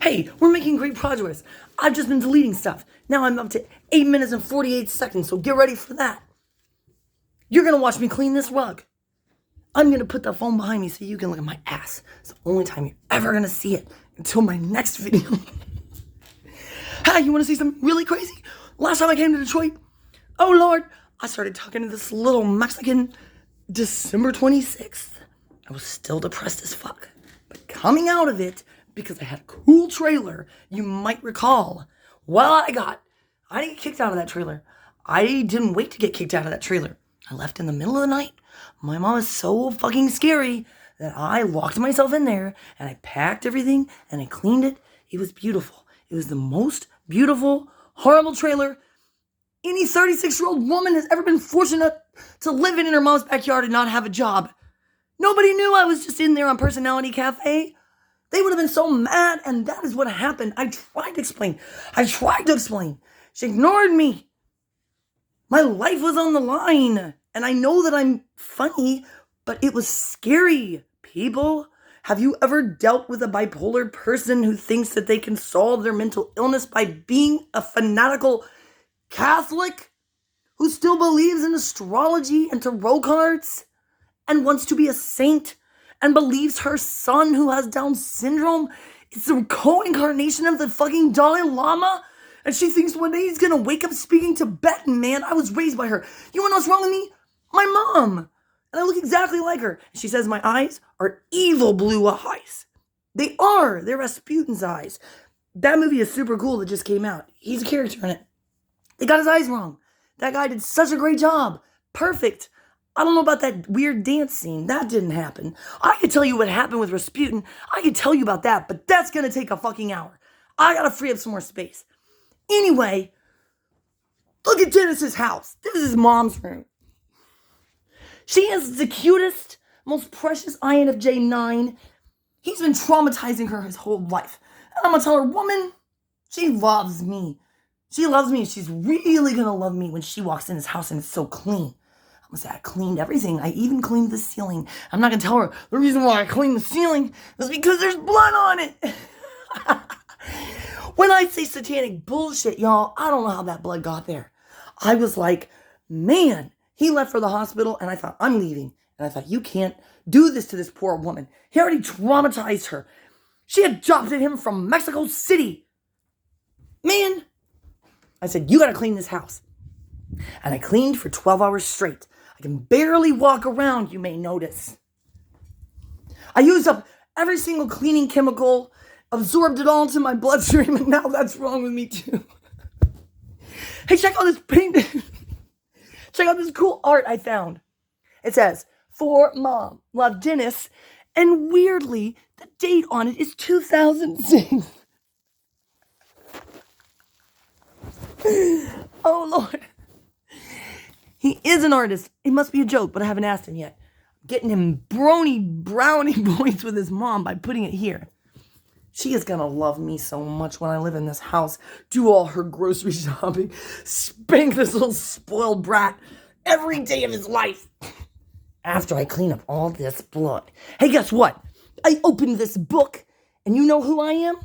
Hey, we're making great progress. I've just been deleting stuff. Now I'm up to 8 minutes and 48 seconds, so get ready for that. You're gonna watch me clean this rug. I'm gonna put the phone behind me so you can look at my ass. It's the only time you're ever gonna see it until my next video. Hey, you wanna see something really crazy? Last time I came to Detroit, oh Lord, I started talking to this Lil Mexican December 26th. I was still depressed as fuck. But coming out of it, because I had a cool trailer, you might recall, I didn't get kicked out of that trailer. I didn't wait to get kicked out of that trailer. I left in the middle of the night. My mom is so fucking scary that I locked myself in there and I packed everything and I cleaned it. It was beautiful. It was the most beautiful, horrible trailer any 36-year-old woman has ever been fortunate to live in her mom's backyard and not have a job. Nobody knew I was just in there on Personality Cafe. They would have been so mad, and that is what happened. I tried to explain. She ignored me. My life was on the line, and I know that I'm funny, but it was scary, people. Have you ever dealt with a bipolar person who thinks that they can solve their mental illness by being a fanatical Catholic who still believes in astrology and tarot cards and wants to be a saint and believes her son who has Down syndrome is the co-incarnation of the fucking Dalai Lama? And she thinks one day he's gonna wake up speaking Tibetan, man. I was raised by her. You wanna know what's wrong with me? My mom. And I look exactly like her. She says my eyes are evil blue eyes. They are. They're Rasputin's eyes. That movie is super cool that just came out. He's a character in it. They got his eyes wrong. That guy did such a great job. Perfect. I don't know about that weird dance scene. That didn't happen. I could tell you what happened with Rasputin. I could tell you about that, but that's going to take a fucking hour. I got to free up some more space. Anyway, look at Dennis's house. This is his mom's room. She is the cutest, most precious INFJ 9. He's been traumatizing her his whole life. And I'm going to tell her, woman, she loves me. She loves me. She's really going to love me when she walks in his house and it's so clean. I'm going to say I cleaned everything. I even cleaned the ceiling. I'm not going to tell her the reason why I cleaned the ceiling is because there's blood on it. When I say satanic bullshit, y'all, I don't know how that blood got there. I was like, man, he left for the hospital and I thought, I'm leaving. And I thought, you can't do this to this poor woman. He already traumatized her. She adopted him from Mexico City. Man, I said, you got to clean this house. And I cleaned for 12 hours straight. I can barely walk around, you may notice. I used up every single cleaning chemical, absorbed it all into my bloodstream, and now that's wrong with me too. Hey, check out this painting. Check out this cool art I found. It says, for Mom, love Dennis, and weirdly, the date on it is 2006. Oh, Lord. He is an artist. It must be a joke, but I haven't asked him yet. I'm getting him brownie points with his mom by putting it here. She is going to love me so much when I live in this house, do all her grocery shopping, spank this little spoiled brat every day of his life. After I clean up all this blood. Hey, guess what? I opened this book, and you know who I am?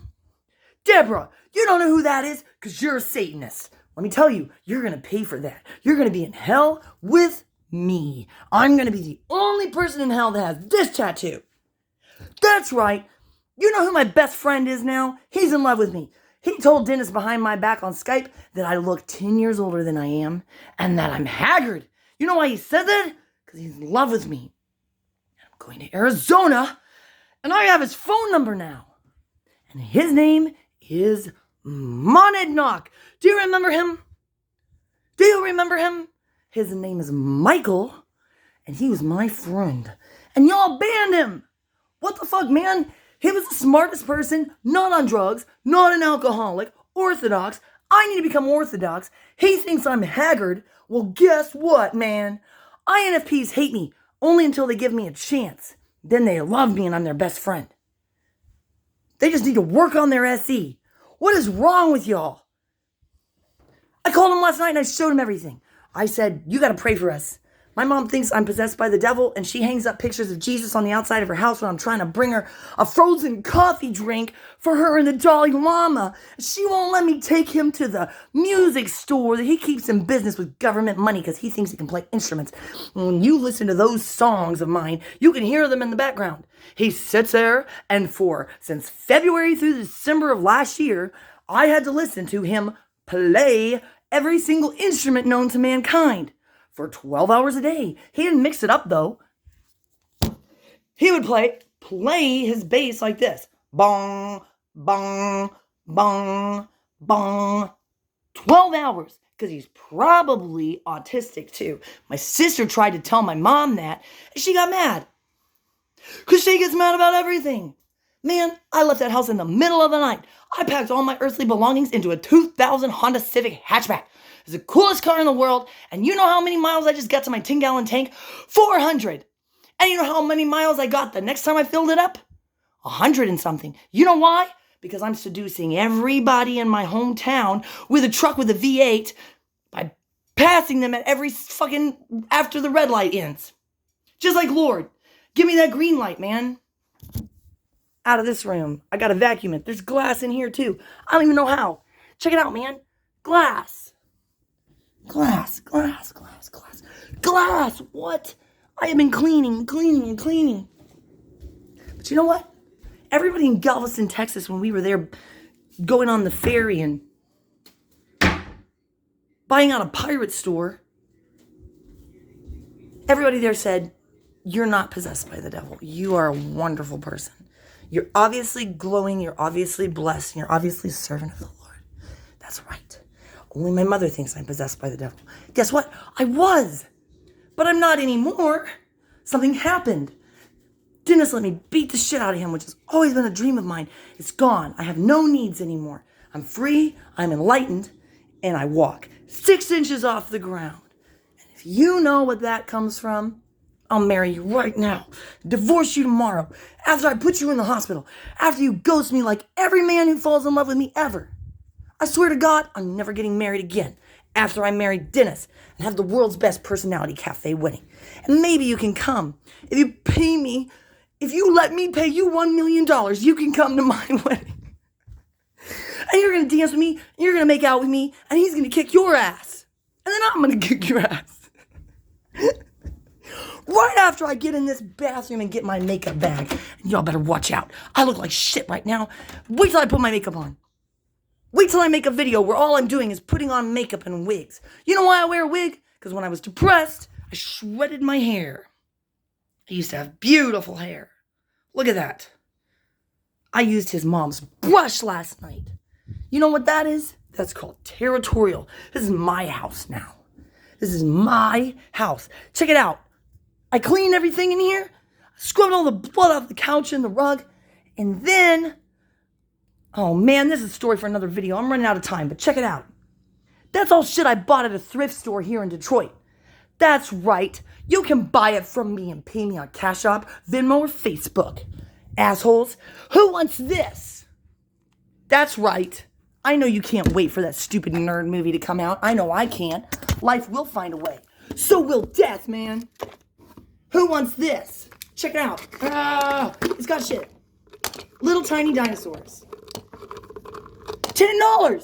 Deborah, you don't know who that is because you're a Satanist. Let me tell you, you're going to pay for that. You're going to be in hell with me. I'm going to be the only person in hell that has this tattoo. That's right. You know who my best friend is now? He's in love with me. He told Dennis behind my back on Skype that I look 10 years older than I am and that I'm haggard. You know why he said that? Because he's in love with me. I'm going to Arizona and I have his phone number now. And his name is Monadnock. Do you remember him? Do you remember him? His name is Michael, and he was my friend. And y'all banned him. What the fuck, man? He was the smartest person, not on drugs, not an alcoholic, orthodox. I need to become orthodox. He thinks I'm haggard. Well, guess what, man? INFPs hate me only until they give me a chance. Then they love me and I'm their best friend. They just need to work on their SE. What is wrong with y'all? I called him last night and I showed him everything. I said, you got to pray for us. My mom thinks I'm possessed by the devil, and she hangs up pictures of Jesus on the outside of her house when I'm trying to bring her a frozen coffee drink for her and the Dalai Lama. She won't let me take him to the music store that he keeps in business with government money because he thinks he can play instruments. When you listen to those songs of mine, you can hear them in the background. He sits there, and since February through December of last year, I had to listen to him play every single instrument known to mankind for 12 hours a day. He didn't mix it up, though. He would play his bass like this. Bong, bong, bong, bong. 12 hours, because he's probably autistic, too. My sister tried to tell my mom that, and she got mad. Because she gets mad about everything. Man, I left that house in the middle of the night. I packed all my earthly belongings into a 2000 Honda Civic hatchback. It's the coolest car in the world. And you know how many miles I just got to my 10-gallon tank? 400. And you know how many miles I got the next time I filled it up? 100 and something. You know why? Because I'm seducing everybody in my hometown with a truck with a V8 by passing them at every fucking after the red light ends. Just like Lord. Give me that green light, man. Out of this room. I got to vacuum it. There's glass in here, too. I don't even know how. Check it out, man. Glass. Glass. Glass. Glass. Glass. Glass. What? I have been cleaning. But you know what? Everybody in Galveston, Texas, when we were there going on the ferry and buying out a pirate store, everybody there said, you're not possessed by the devil. You are a wonderful person. You're obviously glowing. You're obviously blessed. And you're obviously a servant of the Lord. That's right. Only my mother thinks I'm possessed by the devil. Guess what? I was. But I'm not anymore. Something happened. Dennis let me beat the shit out of him, which has always been a dream of mine. It's gone. I have no needs anymore. I'm free. I'm enlightened. And I walk 6 inches off the ground. And if you know what that comes from, I'll marry you right now, divorce you tomorrow, after I put you in the hospital, after you ghost me like every man who falls in love with me ever. I swear to God, I'm never getting married again after I marry Dennis and have the world's best personality cafe wedding. And maybe you can come. If you pay me, if you let me pay you $1 million, you can come to my wedding. And you're going to dance with me, and you're going to make out with me, and he's going to kick your ass. And then I'm going to kick your ass. Right after I get in this bathroom and get my makeup bag. And y'all better watch out. I look like shit right now. Wait till I put my makeup on. Wait till I make a video where all I'm doing is putting on makeup and wigs. You know why I wear a wig? Because when I was depressed, I shredded my hair. I used to have beautiful hair. Look at that. I used his mom's brush last night. You know what that is? That's called territorial. This is my house now. This is my house. Check it out. I cleaned everything in here, scrubbed all the blood off the couch and the rug, and then, oh man, this is a story for another video. I'm running out of time, but check it out. That's all shit I bought at a thrift store here in Detroit. That's right. You can buy it from me and pay me on Cash App, Venmo, or Facebook. Assholes, who wants this? That's right. I know you can't wait for that stupid nerd movie to come out. I know I can't. Life will find a way. So will death, man. Who wants this? Check it out. It's got shit. Little tiny dinosaurs. $10.